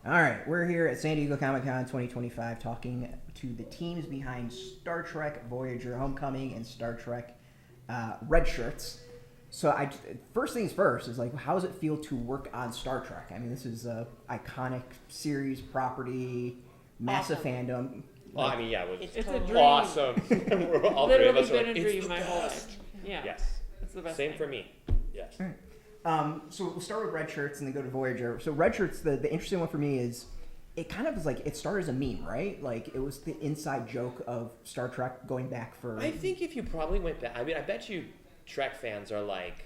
All right, we're here at San Diego Comic-Con 2025 talking to the teams behind Star Trek Voyager Homecoming and Star Trek Red Shirts. So first things first is like, how does it feel to work on Star Trek? I mean, this is a iconic series, property, massive fandom. Well, I mean, yeah, It's a totally dream. awesome. We're all three of Literally us are been like, a it's dream the my whole best. life. Yeah. Yes. It's the best Same thing. for me. Yes. So we'll start with Red Shirts and then go to Voyager. So Red Shirts, the interesting one for me is it kind of is like it started as a meme, right? Like it was the inside joke of Star Trek going back for. I think if you probably went back, I mean, I bet you Trek fans are like,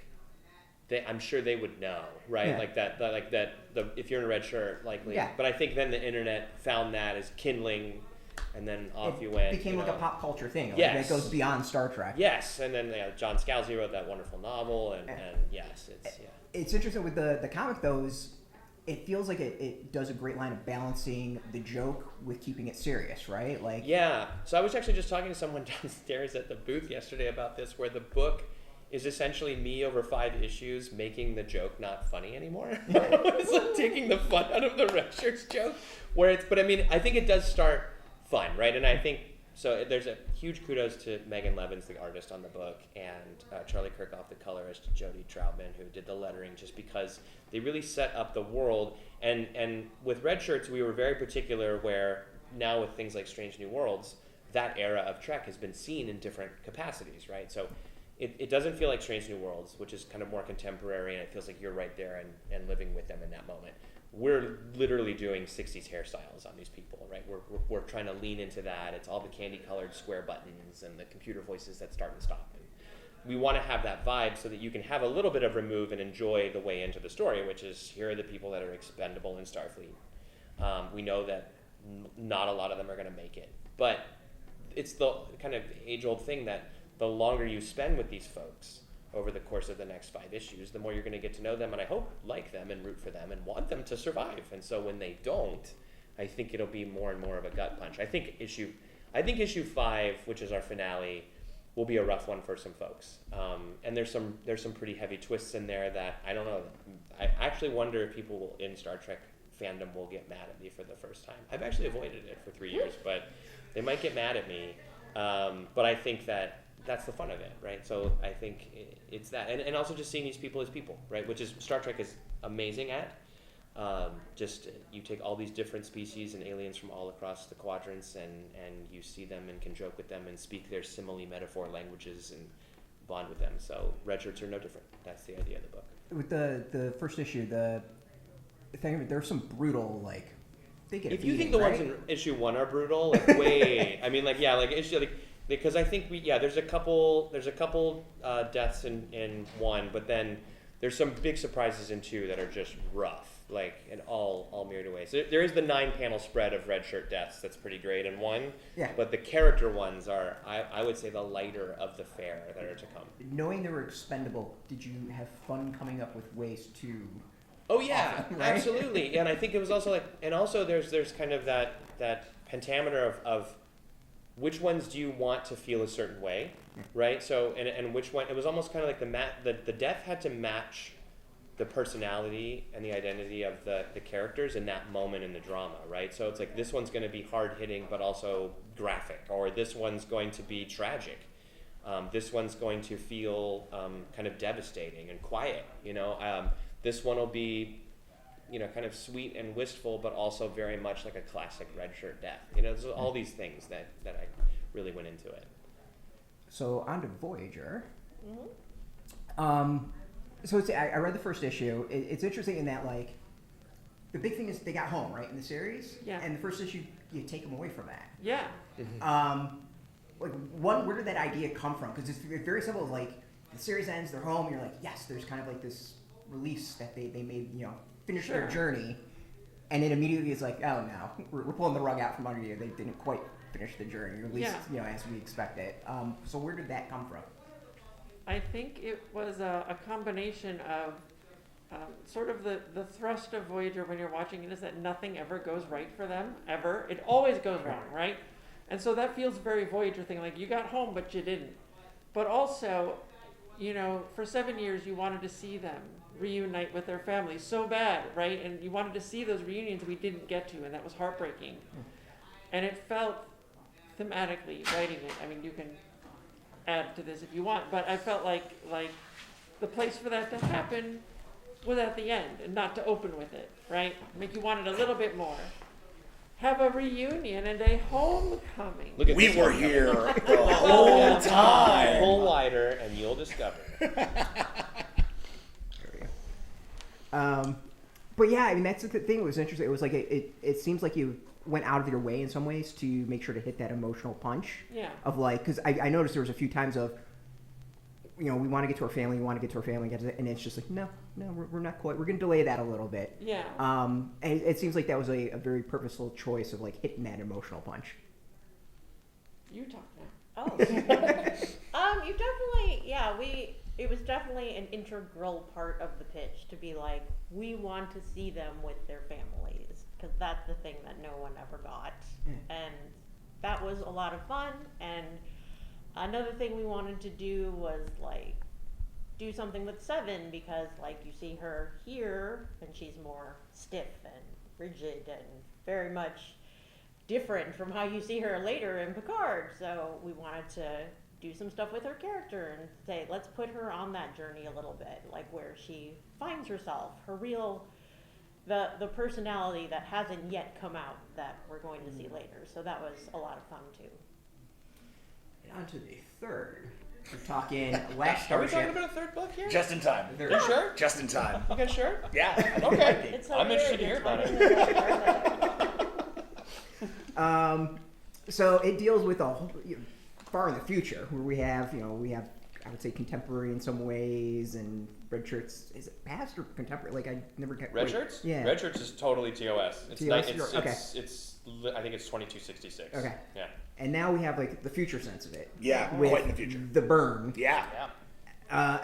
I'm sure they would know, right? Yeah. Like that. If you're in a red shirt, likely. Yeah. But I think then the internet found that as kindling, and then off you went. It became like know. a pop culture thing. Like, Yes. that goes beyond Star Trek. Yes, and then John Scalzi wrote that wonderful novel, and yes, it's It's interesting with the comic though is it feels like it does a great line of balancing the joke with keeping it serious, right? Like Yeah. So I was actually just talking to someone downstairs at the booth yesterday about this, where the book is essentially me over 5 issues making the joke not funny anymore. It's like taking the fun out of the red shirts joke. But I mean, I think it does start fun, right? And I think so. There's a huge kudos to Megan Levins, the artist on the book, and Charlie Kirkhoff, the colorist, Jody Troutman, who did the lettering, just because they really set up the world. And with Red Shirts, we were very particular where now with things like Strange New Worlds, that era of Trek has been seen in different capacities, right? So it doesn't feel like Strange New Worlds, which is kind of more contemporary, and it feels like you're right there and living with them in that moment. We're literally doing 60s hairstyles on these people, right? We're trying to lean into that. It's all the candy-colored square buttons and the computer voices that start and stop. And we want to have that vibe so that you can have a little bit of remove and enjoy the way into the story, which is here are the people that are expendable in Starfleet. We know that not a lot of them are going to make it. But it's the kind of age-old thing that the longer you spend with these folks over the course of the next 5 issues, the more you're going to get to know them, and I hope like them and root for them and want them to survive. And so when they don't, I think it'll be more and more of a gut punch. I think issue 5, which is our finale, will be a rough one for some folks. And there's some pretty heavy twists in there that I don't know. I actually wonder if people in Star Trek fandom will get mad at me for the first time. I've actually avoided it for 3 years, but they might get mad at me. But I think that's the fun of it, right? So I think it's that, and also just seeing these people as people, right? Which is Star Trek is amazing at. Just you take all these different species and aliens from all across the quadrants, and you see them and can joke with them and speak their simile metaphor languages and bond with them. So Red Shirts are no different. That's the idea of the book. with the first issue, the thing of it, there's some brutal like. They get If a you beating, think the right? ones in issue 1 are brutal, like wait, I mean, like yeah, like issue like. Because I think there's a couple deaths in 1, but then there's some big surprises in 2 that are just rough, like in all myriad ways. There is the 9-panel spread of red shirt deaths that's pretty great in 1, Yeah. but the character ones are I would say the lighter of the fare that are to come. Knowing they were expendable, did you have fun coming up with ways to? Oh yeah, Often, right? absolutely. And I think it was also like, and also there's kind of that pentameter of which ones do you want to feel a certain way, right? So, and which one, it was almost kind of like the death had to match the personality and the identity of the characters in that moment in the drama, right? So it's like this one's going to be hard-hitting but also graphic, or this one's going to be tragic. This one's going to feel kind of devastating and quiet, This one will be kind of sweet and wistful, but also very much like a classic red shirt death. There's all these things that I really went into it. So on to Voyager. Mm-hmm. So I read the first issue. It's interesting in that like the big thing is they got home right in the series. Yeah. And the first issue you take them away from that. Yeah. Like where did that idea come from? Because it's very simple. Like the series ends, they're home. You're like, yes, there's kind of like this release that they made. Finish their journey, and it immediately is like, oh no, we're pulling the rug out from under you. They didn't quite finish the journey, or at least as we expect it. So where did that come from? I think it was a combination of sort of the thrust of Voyager when you're watching it is that nothing ever goes right for them, ever. It always goes wrong, right? And so that feels very Voyager thing, like you got home but you didn't. But also, for 7 years you wanted to see them reunite with their families so bad, right? And you wanted to see those reunions we didn't get to, and that was heartbreaking. And it felt thematically, writing it, I mean, you can add to this if you want, but I felt like the place for that to happen was at the end and not to open with it, right? Make you wanted a little bit more. Have a reunion and a homecoming. Look at We this were one. here the whole time. Pull wider and you'll discover. But yeah, I mean, that's the thing that was interesting. It was like, it seems like you went out of your way in some ways to make sure to hit that emotional punch. Yeah. Of like, because I noticed there was a few times of, we want to get to our family, and it's just like, no, we're not quite. We're going to delay that a little bit. Yeah. And it seems like that was a very purposeful choice of like hitting that emotional punch. You talk now. Oh. You definitely, it was definitely an integral part of the pitch to be like, we want to see them with their families, because that's the thing that no one ever got. And that was a lot of fun. And another thing we wanted to do was like do something with Seven, because like you see her here and she's more stiff and rigid and very much different from how you see her later in Picard. So we wanted to do some stuff with her character and say, let's put her on that journey a little bit, like where she finds herself, her real, the personality that hasn't yet come out that we're going to see later. So that was a lot of fun too. And on to the third. We're talking Last Are we Starship. talking about a third book here? Just in time. You sure? Just in time. You guys sure? Yeah. Okay. It's I'm interested to hear about it. So it deals with a whole, far in the future, where we have I would say contemporary in some ways, and red shirts. Is it past or contemporary? Like I never got Red shirts? Yeah. Red shirts is totally TOS. It's TOS? I think it's 2266. Okay. Yeah. And now we have like the future sense of it. Yeah, with quite in the future. The burn. Yeah.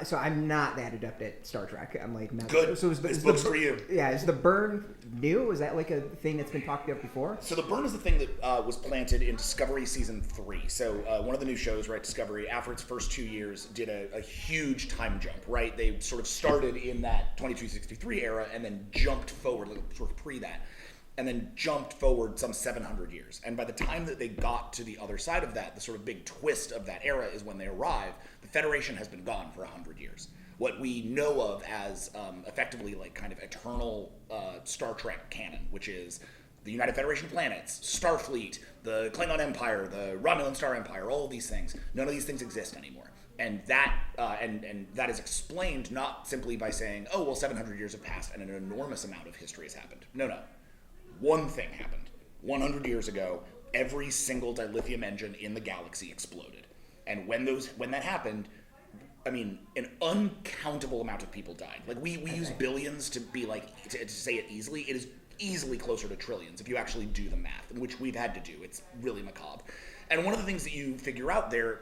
So I'm not that adept at Star Trek. I'm like not Good. So This book's for you. Yeah. Is the burn new? Is that like a thing that's been talked about before? So the burn is the thing that was planted in Discovery season 3. So one of the new shows, right, Discovery, after its first 2 years, did a huge time jump, right? They sort of started in that 2263 era and then jumped forward, like sort of pre that, and then jumped forward some 700 years. And by the time that they got to the other side of that, the sort of big twist of that era is when they arrive, the Federation has been gone for 100 years. What we know of as effectively like kind of eternal Star Trek canon, which is the United Federation of Planets, Starfleet, the Klingon Empire, the Romulan Star Empire, all of these things, none of these things exist anymore. And that and that is explained not simply by saying, oh, well, 700 years have passed and an enormous amount of history has happened. No. One thing happened. 100 years ago, every single dilithium engine in the galaxy exploded. And when that happened, I mean, an uncountable amount of people died. Like, we use billions to be like, to say it easily. It is easily closer to trillions if you actually do the math, which we've had to do. It's really macabre. And one of the things that you figure out there,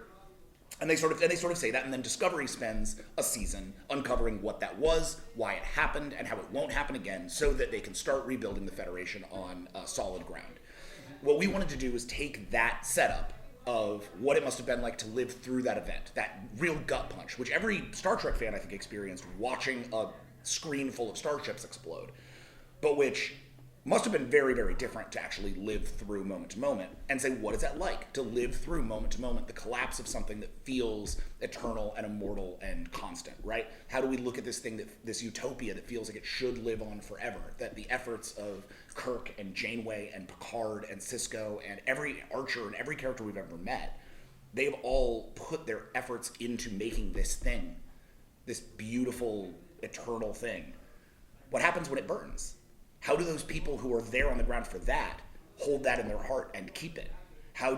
and they sort of say that, and then Discovery spends a season uncovering what that was, why it happened, and how it won't happen again, so that they can start rebuilding the Federation on solid ground. What we wanted to do was take that setup of what it must have been like to live through that event, that real gut punch, which every Star Trek fan, I think, experienced watching a screen full of starships explode, but which must have been very, very different to actually live through moment to moment and say, what is that like to live through moment to moment, the collapse of something that feels eternal and immortal and constant, right? How do we look at this thing, this utopia that feels like it should live on forever, that the efforts of Kirk and Janeway and Picard and Sisko and every Archer and every character we've ever met, they've all put their efforts into making this thing, this beautiful, eternal thing. What happens when it burns? How do those people who are there on the ground for that hold that in their heart and keep it? How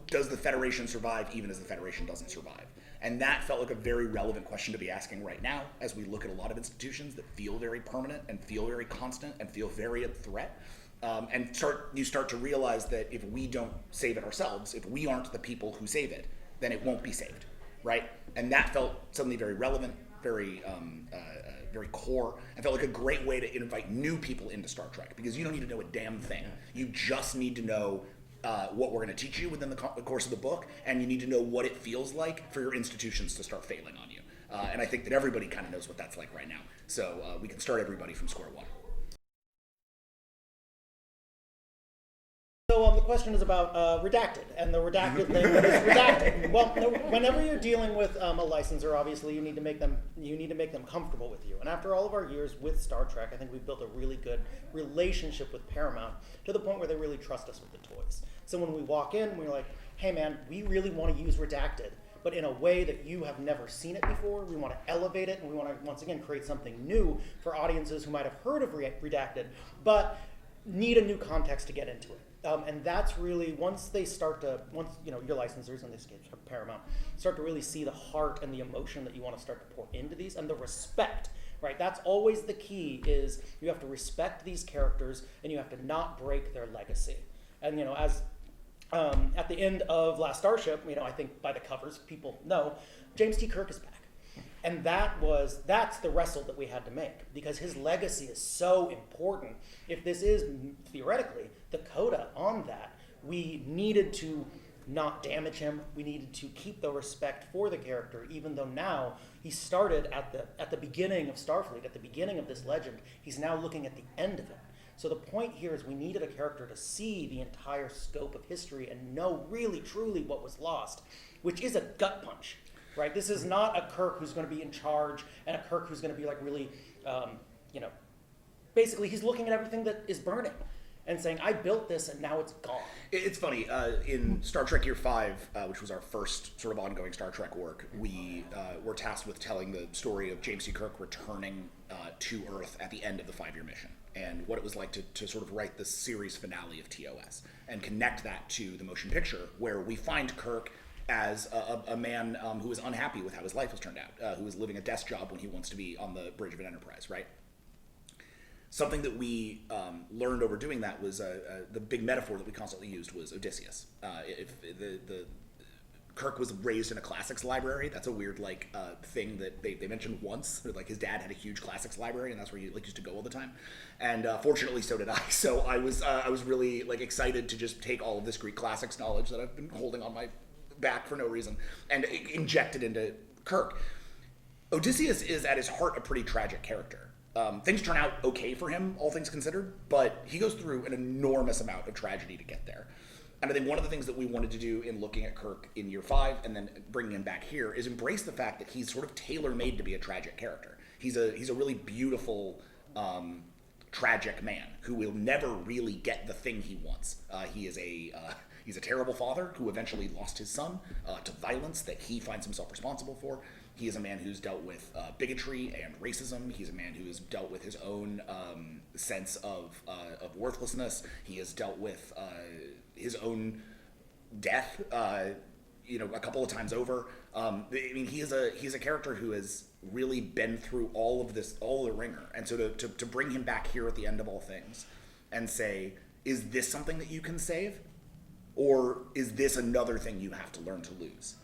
does the Federation survive even as the Federation doesn't survive? And that felt like a very relevant question to be asking right now as we look at a lot of institutions that feel very permanent and feel very constant and feel very a threat. And you start to realize that if we don't save it ourselves, if we aren't the people who save it, then it won't be saved, right? And that felt suddenly very relevant, very core. I felt like a great way to invite new people into Star Trek, because you don't need to know a damn thing. You just need to know what we're going to teach you within the course of the book, and you need to know what it feels like for your institutions to start failing on you. And I think that everybody kind of knows what that's like right now. So we can start everybody from square one. So the question is about redacted, and the redacted thing is redacted. Well, whenever you're dealing with a licensor, obviously you need to make them comfortable with you. And after all of our years with Star Trek, I think we've built a really good relationship with Paramount to the point where they really trust us with the toys. So when we walk in, we're like, hey man, we really want to use redacted, but in a way that you have never seen it before. We want to elevate it, and we want to once again create something new for audiences who might have heard of redacted, but need a new context to get into it. And that's really, once your licensors, in this case Paramount, start to really see the heart and the emotion that you want to start to pour into these, and the respect, right? That's always the key, is you have to respect these characters, and you have to not break their legacy. And, as at the end of Last Starship, I think by the covers, people know, James T. Kirk is back. And that's the wrestle that we had to make, because his legacy is so important. If this is, theoretically, the coda on that, we needed to not damage him. We needed to keep the respect for the character, even though now he started at the beginning of Starfleet, at the beginning of this legend. He's now looking at the end of it. So the point here is we needed a character to see the entire scope of history and know really, truly what was lost, which is a gut punch. Right, this is not a Kirk who's going to be in charge and a Kirk who's going to be like really, basically he's looking at everything that is burning and saying, I built this and now it's gone. It's funny, in Star Trek Year 5, which was our first sort of ongoing Star Trek work, we were tasked with telling the story of James T. Kirk returning to Earth at the end of the 5-year mission, and what it was like to sort of write the series finale of TOS and connect that to the motion picture, where we find Kirk as a man who is unhappy with how his life has turned out, who is living a desk job when he wants to be on the bridge of an Enterprise, right? Something that we learned over doing that was the big metaphor that we constantly used was Odysseus. Kirk was raised in a classics library. That's a weird thing that they mentioned once. Like his dad had a huge classics library, and that's where he used to go all the time. And fortunately, so did I. So I was really excited to just take all of this Greek classics knowledge that I've been holding on my back for no reason and inject it into Kirk. Odysseus is at his heart a pretty tragic character. Things turn out okay for him, all things considered, but he goes through an enormous amount of tragedy to get there. And I think one of the things that we wanted to do in looking at Kirk in Year 5 and then bringing him back here is embrace the fact that he's sort of tailor-made to be a tragic character. He's a really beautiful, tragic man who will never really get the thing he wants. He's a terrible father who eventually lost his son to violence that he finds himself responsible for. He is a man who's dealt with bigotry and racism. He's a man who has dealt with his own sense of worthlessness. He has dealt with his own death, a couple of times over. He's a character who has really been through all of this, all the ringer. And so to bring him back here at the end of all things and say, is this something that you can save? Or is this another thing you have to learn to lose?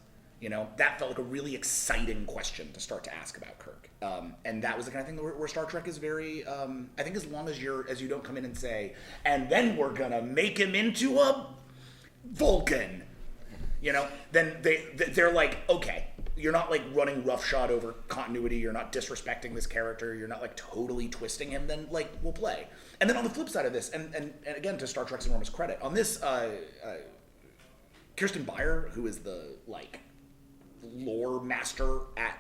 That felt like a really exciting question to start to ask about Kirk. And that was the kind of thing where Star Trek is very, I think as long as you don't come in and say, and then we're gonna make him into a Vulcan, then they're like, okay, you're not running roughshod over continuity, you're not disrespecting this character, you're not totally twisting him, then we'll play. And then on the flip side of this, and again, to Star Trek's enormous credit, on this, Kirsten Beyer, who is the lore master at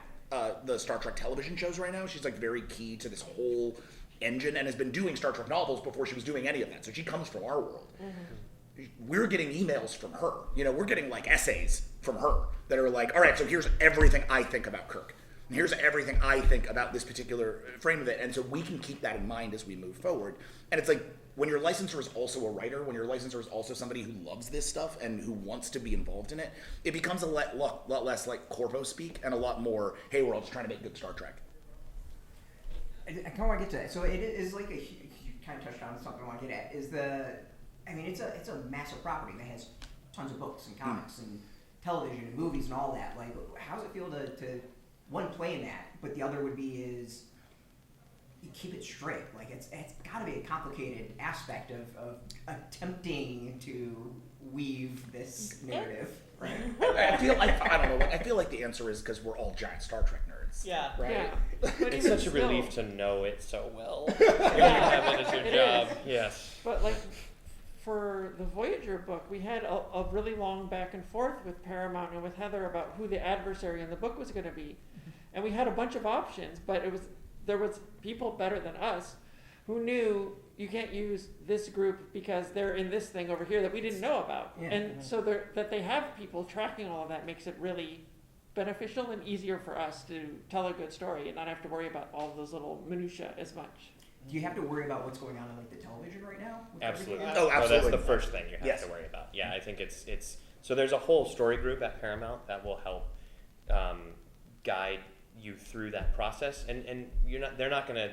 the Star Trek television shows right now, she's very key to this whole engine and has been doing Star Trek novels before she was doing any of that. So she comes from our world. Mm-hmm. We're getting emails from her. We're getting essays from her that are all right, so here's everything I think about Kirk. And here's everything I think about this particular frame of it. And so we can keep that in mind as we move forward. And it's when your licensor is also a writer, when your licensor is also somebody who loves this stuff and who wants to be involved in it, it becomes a lot less Corvo speak and a lot more, hey, we're all just trying to make good Star Trek. I kind of want to get to that. So it is you kind of touched on something I want to get at. It's a massive property that has tons of books and comics and television and movies and all that. How does it feel to one, play in that, but the other would be is you keep it straight. It's got to be a complicated aspect of attempting to weave this narrative, right? I feel like I don't know. I feel like the answer is because we're all giant Star Trek nerds. Yeah. Right. Yeah. But It's even such a still- relief to know it so well. Yeah, You have it as your it job. is. Yes. But like for the Voyager book, we had a really long back and forth with Paramount and with Heather about who the adversary in the book was going to be, and we had a bunch of options. But there was people better than us who knew you can't use this group because they're in this thing over here that we didn't know about, Yeah. and so that they have people tracking all of that makes it really beneficial and easier for us to tell a good story and not have to worry about all those little minutia as much. Do you have to worry about what's going on in like the television right now? with Absolutely. everything? Oh, absolutely. That's the first thing you have Yes. to worry about. Yeah, I think it's so there's a whole story group at Paramount that will help guide you through that process, and they're not gonna,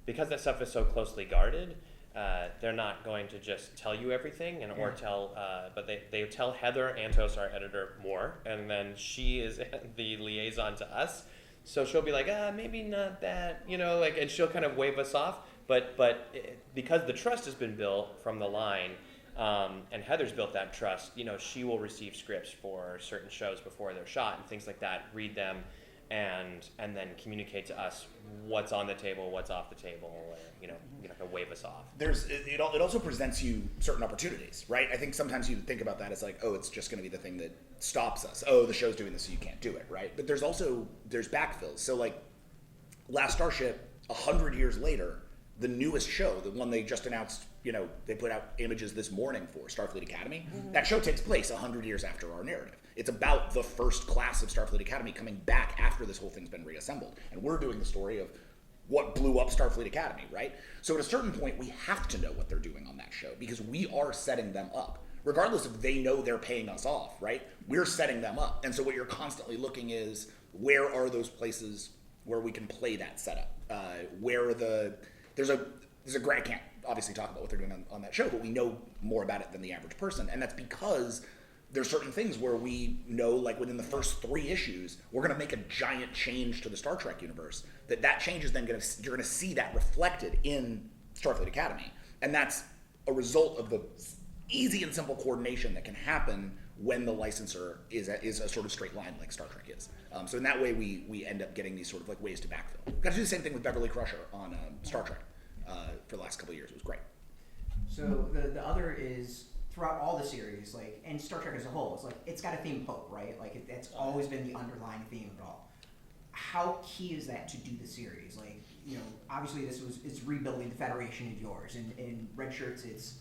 because that stuff is so closely guarded. They're not going to just tell you everything or tell, but they tell Heather Antos, our editor, more, and then she is the liaison to us. So she'll be like, maybe not that, and she'll kind of wave us off. But because the trust has been built from the line, and Heather's built that trust, she will receive scripts for certain shows before they're shot and things like that, read them, and then communicate to us what's on the table, what's off the table, or wave us off. It also presents you certain opportunities, right? I think sometimes you think about that as like, oh, it's just going to be the thing that stops us. Oh, the show's doing this, so you can't do it, right? But there's backfills. So like, Last Starship, 100 years later, the newest show, the one they just announced, they put out images this morning for, Starfleet Academy. Mm-hmm. That show takes place 100 years after our narrative. It's about the first class of Starfleet Academy coming back after this whole thing's been reassembled. And we're doing the story of what blew up Starfleet Academy, right? So at a certain point, we have to know what they're doing on that show because we are setting them up. Regardless if they know they're paying us off, right? We're setting them up. And so what you're constantly looking is, where are those places where we can play that setup? There's a great, I can't obviously talk about what they're doing on that show, but we know more about it than the average person. And that's because there's certain things where we know, like within the first 3 issues, we're going to make a giant change to the Star Trek universe. That change is then you're going to see that reflected in Starfleet Academy. And that's a result of the easy and simple coordination that can happen when the licensor is a sort of straight line like Star Trek is. So in that way, we end up getting these sort of like ways to backfill. Got to do the same thing with Beverly Crusher on Star Trek for the last couple of years. It was great. So the other is, throughout all the series, like, and Star Trek as a whole, it's like, it's got a theme of hope, right? Like, it's always been the underlying theme of it all. How key is that to do the series? Like, obviously it's rebuilding the Federation of yours, and in Red Shirts, it's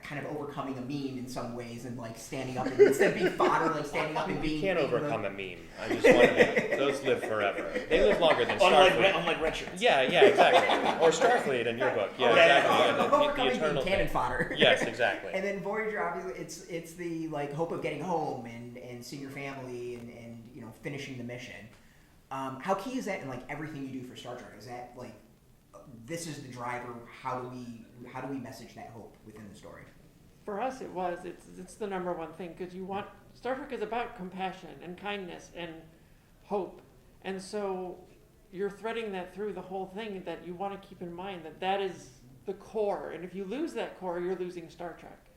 kind of overcoming a meme in some ways, and like standing up, and instead of being fodder, like standing up and being. You can't overcome a meme. I just want to. Those live forever. They live longer than Starfleet. Unlike Red Shirts. Yeah, exactly. Or Starfleet in your book. Yeah, exactly. Yeah, the Overcoming eternal being cannon thing. fodder. Yes, exactly. And then Voyager, obviously, it's the like hope of getting home and seeing your family and finishing the mission. How key is that in like everything you do for Star Trek? Is that like this is the driver? How do we message that hope within the story? For us, it's the number one thing, because Star Trek is about compassion and kindness and hope, and so you're threading that through the whole thing, that you want to keep in mind that is the core, and if you lose that core, you're losing Star Trek.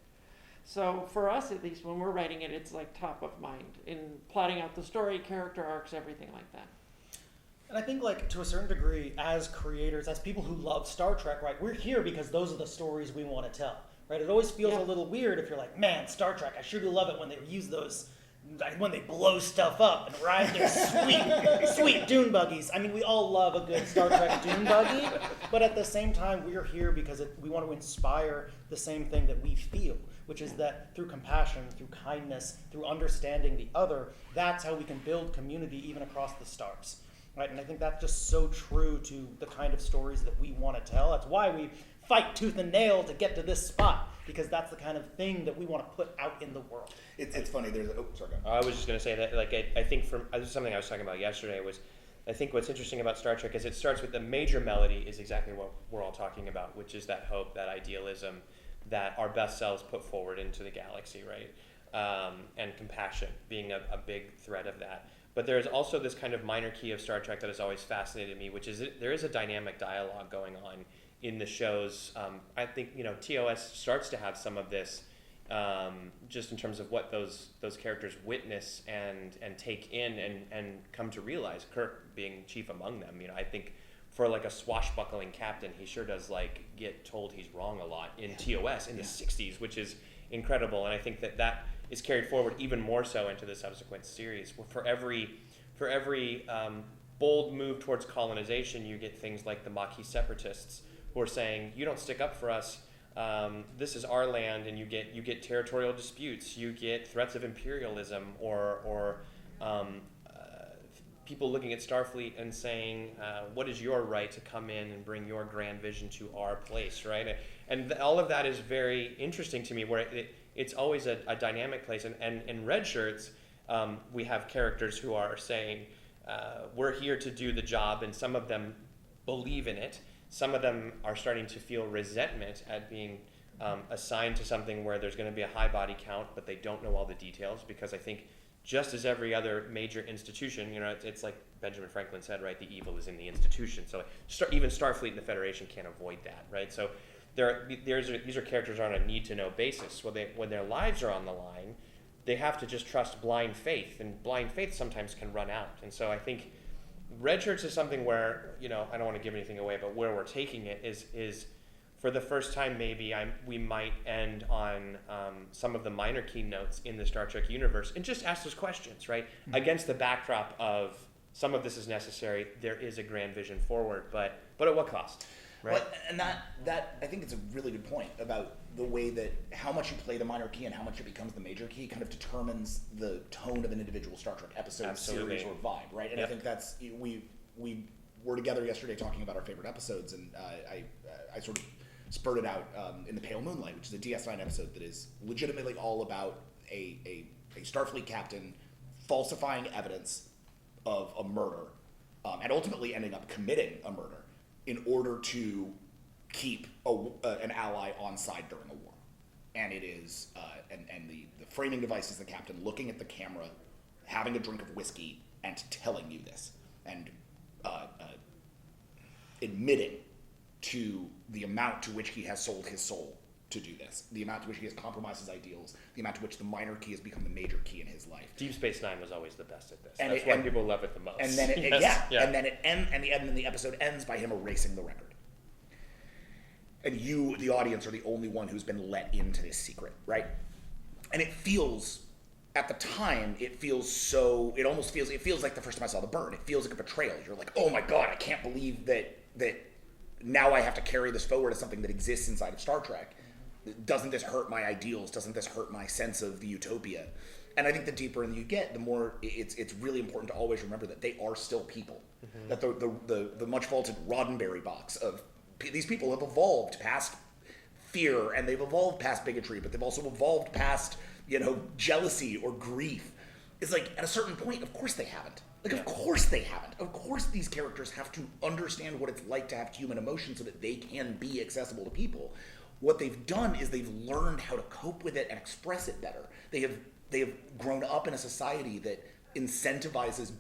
So for us, at least, when we're writing it, it's like top of mind in plotting out the story, character arcs, everything like that. And I think, like, to a certain degree, as creators, as people who love Star Trek, right, we're here because those are the stories we want to tell. Right, it always feels a little weird if you're like, man, Star Trek, I sure do love it when they use those, when they blow stuff up and ride their sweet dune buggies. I mean, we all love a good Star Trek dune buggy, but at the same time, we're here because we want to inspire the same thing that we feel, which is that through compassion, through kindness, through understanding the other, that's how we can build community even across the stars. Right, and I think that's just so true to the kind of stories that we want to tell. That's why we fight tooth and nail to get to this spot, because that's the kind of thing that we want to put out in the world. It's funny. Sorry. I was just going to say that, like, I think this is something I was talking about yesterday. Was I think what's interesting about Star Trek is it starts with the major melody is exactly what we're all talking about, which is that hope, that idealism, that our best selves put forward into the galaxy, right? And compassion being a big thread of that. But there's also this kind of minor key of Star Trek that has always fascinated me, which is there is a dynamic dialogue going on in the shows. I think TOS starts to have some of this just in terms of what those characters witness and take in and come to realize. Kirk being chief among them. I think for like a swashbuckling captain, he sure does like get told he's wrong a lot in TOS in the 60s, which is incredible. And I think that is carried forward even more so into the subsequent series. For every bold move towards colonization, you get things like the Maquis separatists who are saying, you don't stick up for us, this is our land, and you get territorial disputes, you get threats of imperialism, or people looking at Starfleet and saying, what is your right to come in and bring your grand vision to our place, right? And all of that is very interesting to me, where it's always a dynamic place. And in Red Shirts, we have characters who are saying, we're here to do the job, and some of them believe in it. Some of them are starting to feel resentment at being assigned to something where there's going to be a high body count, but they don't know all the details, because I think just as every other major institution, it's like Benjamin Franklin said, right? The evil is in the institution. So even Starfleet and the Federation can't avoid that, right? So these are characters on a need-to-know basis. When their lives are on the line, they have to just trust blind faith, and blind faith sometimes can run out. And so I think Red Shirts is something where, I don't want to give anything away, but where we're taking it is for the first time, maybe we might end on some of the minor keynotes in the Star Trek universe and just ask those questions, right? Mm-hmm. Against the backdrop of some of this is necessary, there is a grand vision forward, but at what cost, right? Well, and that I think it's a really good point about the way that how much you play the minor key and how much it becomes the major key kind of determines the tone of an individual Star Trek episode, Absolutely. series, or vibe, right? And I think that's we were together yesterday talking about our favorite episodes, and I sort of spurted out in the Pale Moonlight, which is a DS9 episode that is legitimately all about a Starfleet captain falsifying evidence of a murder and ultimately ending up committing a murder in order to keep an ally on side during a war. And it is and the framing device is the captain looking at the camera, having a drink of whiskey, and telling you this, and admitting to the amount to which he has sold his soul to do this, the amount to which he has compromised his ideals, the amount to which the minor key has become the major key in his life. Deep Space Nine was always the best at this. That's why people love it the most. And then and then the episode ends by him erasing the record. And you, the audience, are the only one who's been let into this secret, right? And it feels, at the time, it feels like the first time I saw The Burn. It feels like a betrayal. You're like, oh my God, I can't believe that now I have to carry this forward as something that exists inside of Star Trek. Doesn't this hurt my ideals? Doesn't this hurt my sense of the utopia? And I think the deeper in you get, the more it's really important to always remember that they are still people. Mm-hmm. That the much vaunted Roddenberry box of these people have evolved past fear, and they've evolved past bigotry, but they've also evolved past jealousy or grief. It's like at a certain point, of course they haven't. Of course they haven't. Of course these characters have to understand what it's like to have human emotion so that they can be accessible to people. What they've done is they've learned how to cope with it and express it better. They have grown up in a society that incentivizes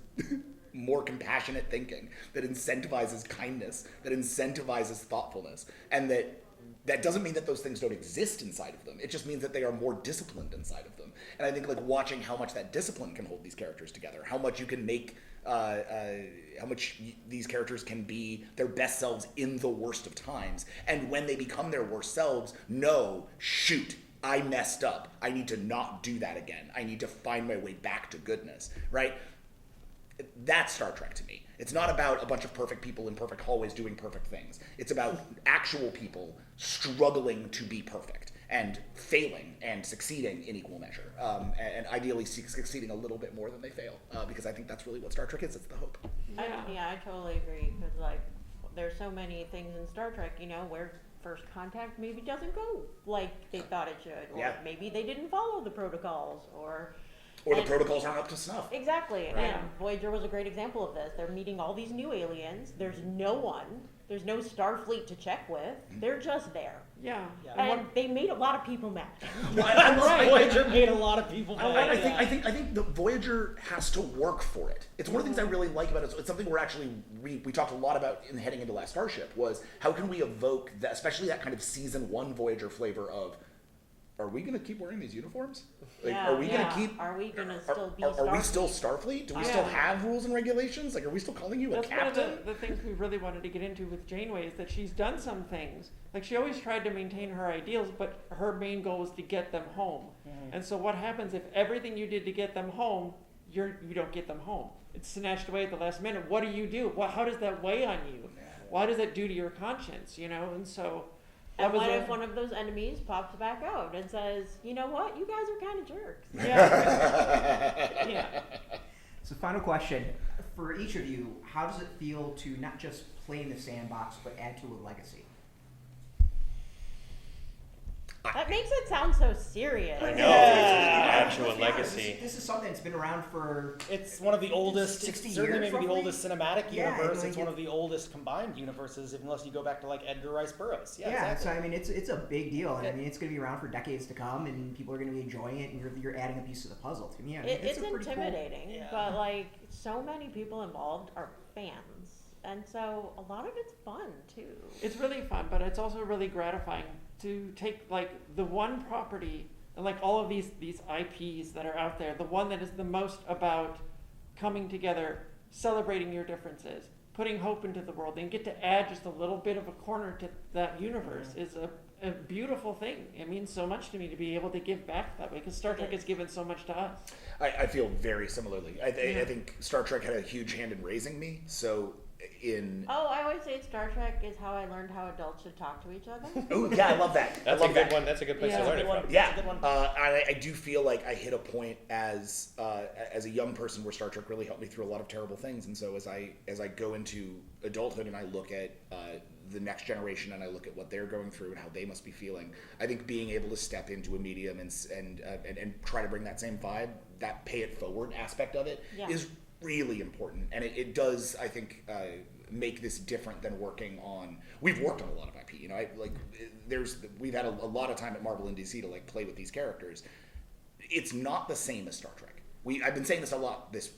more compassionate thinking, that incentivizes kindness, that incentivizes thoughtfulness, and that doesn't mean that those things don't exist inside of them. It just means that they are more disciplined inside of them. And I think watching how much that discipline can hold these characters together, how much you can make, how much these characters can be their best selves in the worst of times. And when they become their worst selves, shoot, I messed up. I need to not do that again. I need to find my way back to goodness, right? That's Star Trek to me. It's not about a bunch of perfect people in perfect hallways doing perfect things. It's about actual people struggling to be perfect and failing and succeeding in equal measure, and ideally succeeding a little bit more than they fail, because I think that's really what Star Trek is. It's the hope. I totally agree, because there's so many things in Star Trek, where first contact maybe doesn't go like they thought it should, or maybe they didn't follow the protocols, or the protocols aren't up to snuff. Exactly. Right. And Voyager was a great example of this. They're meeting all these new aliens. There's no Starfleet to check with. They're just there. Yeah. And they made a lot of people mad. Voyager made a lot of people mad. I think the Voyager has to work for it. It's one of the things I really like about it. It's something we're actually we talked a lot about in heading into Last Starship, was how can we evoke that, especially that kind of season 1 Voyager flavor of are we gonna keep wearing these uniforms? Like, Yeah, are we yeah. gonna keep? Are we gonna Are, still be are we Starfleet? still Starfleet? Do we Yeah. still have rules and regulations? Like, are we still calling you a That's captain? one of the things we really wanted to get into with Janeway is that she's done some things. Like she always tried to maintain her ideals, but her main goal was to get them home. And so what happens if everything you did to get them home, you don't get them home? It's snatched away at the last minute. What do? How does that weigh on you? What does that do to your conscience? And so. And what if one of those enemies pops back out and says, you know what, you guys are kind of jerks? Yeah. Yeah. So final question. For each of you, how does it feel to not just play in the sandbox, but add to a legacy? That makes it sound so serious. I know. Yeah. Add to a Yeah, legacy. This is something that's been around for... It's one of the oldest, 60 certainly years, maybe the roughly? oldest cinematic Yeah, universe. like It's one of the oldest combined universes, unless you go back to like Edgar Rice Burroughs. Yeah, Yeah, exactly. so I mean, it's a big deal, and I Yeah. mean, it's going to be around for decades to come, and people are going to be enjoying it, and you're adding a piece of the puzzle to me. Yeah, It's a pretty cool- intimidating, Yeah. but like so many people involved are fans, and so a lot of it's fun too. It's really fun, but it's also really gratifying to take like the one property and like all of these IPs that are out there, the one that is the most about coming together, celebrating your differences, putting hope into the world, and get to add just a little bit of a corner to that universe is a beautiful thing. It means so much to me to be able to give back that way, because Star Trek has given so much to us. I feel very similarly. I think Star Trek had a huge hand in raising me. So Oh, I always say Star Trek is how I learned how adults should talk to each other. Oh yeah, I love that. That's I a love good that. one. That's a good place Yeah. to learn That's it a good from. one. Yeah, That's a good one. I do feel like I hit a point as a young person where Star Trek really helped me through a lot of terrible things, and so as I go into adulthood and I look at the next generation and I look at what they're going through and how they must be feeling, I think being able to step into a medium and try to bring that same vibe, that pay it forward aspect of it, is really important, and it does, I think, make this different than working on. We've worked on a lot of IP, we've had a lot of time at Marvel and DC to like play with these characters. It's not the same as Star Trek. I've been saying this a lot this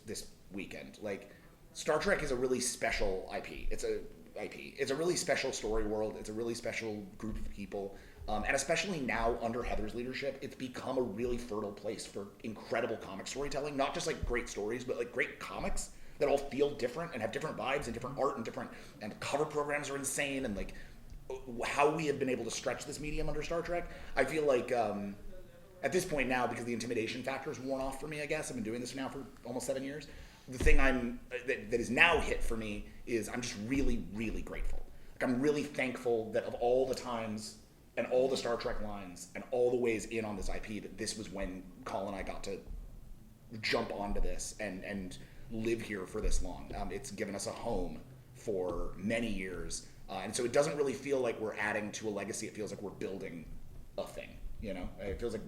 weekend. Like, Star Trek is a really special IP. It's a really special story world. It's a really special group of people. And especially now under Heather's leadership, it's become a really fertile place for incredible comic storytelling. Not just like great stories, but like great comics that all feel different and have different vibes and different art and the cover programs are insane, and like how we have been able to stretch this medium under Star Trek. I feel like at this point now, because the intimidation factor is worn off for me, I guess, I've been doing this now for almost 7 years. The thing that is now hit for me is I'm just really, really grateful. Like, I'm really thankful that of all the times and all the Star Trek lines and all the ways in on this IP, that this was when Collin and I got to jump onto this and live here for this long. It's given us a home for many years, and so it doesn't really feel like we're adding to a legacy. It feels like we're building a thing. It feels like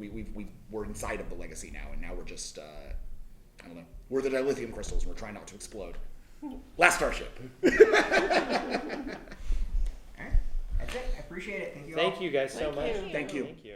we're inside of the legacy now, and now we're just I don't know. We're the dilithium crystals. We're trying not to explode. Last Starship. All right. That's it. I appreciate it. Thank you all. Thank you guys so Thank much. you. Thank you. Thank you.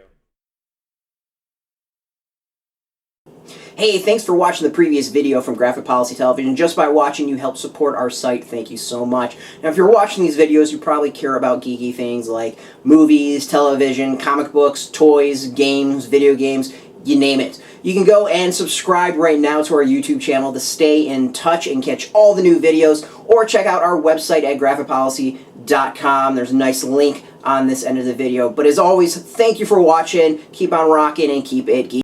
Hey, thanks for watching the previous video from Graphic Policy Television. Just by watching, you help support our site. Thank you so much. Now, if you're watching these videos, you probably care about geeky things like movies, television, comic books, toys, games, video games, you name it. You can go and subscribe right now to our YouTube channel to stay in touch and catch all the new videos, or check out our website at graphicpolicy.com. There's a nice link on this end of the video. But as always, thank you for watching. Keep on rocking and keep it geeky.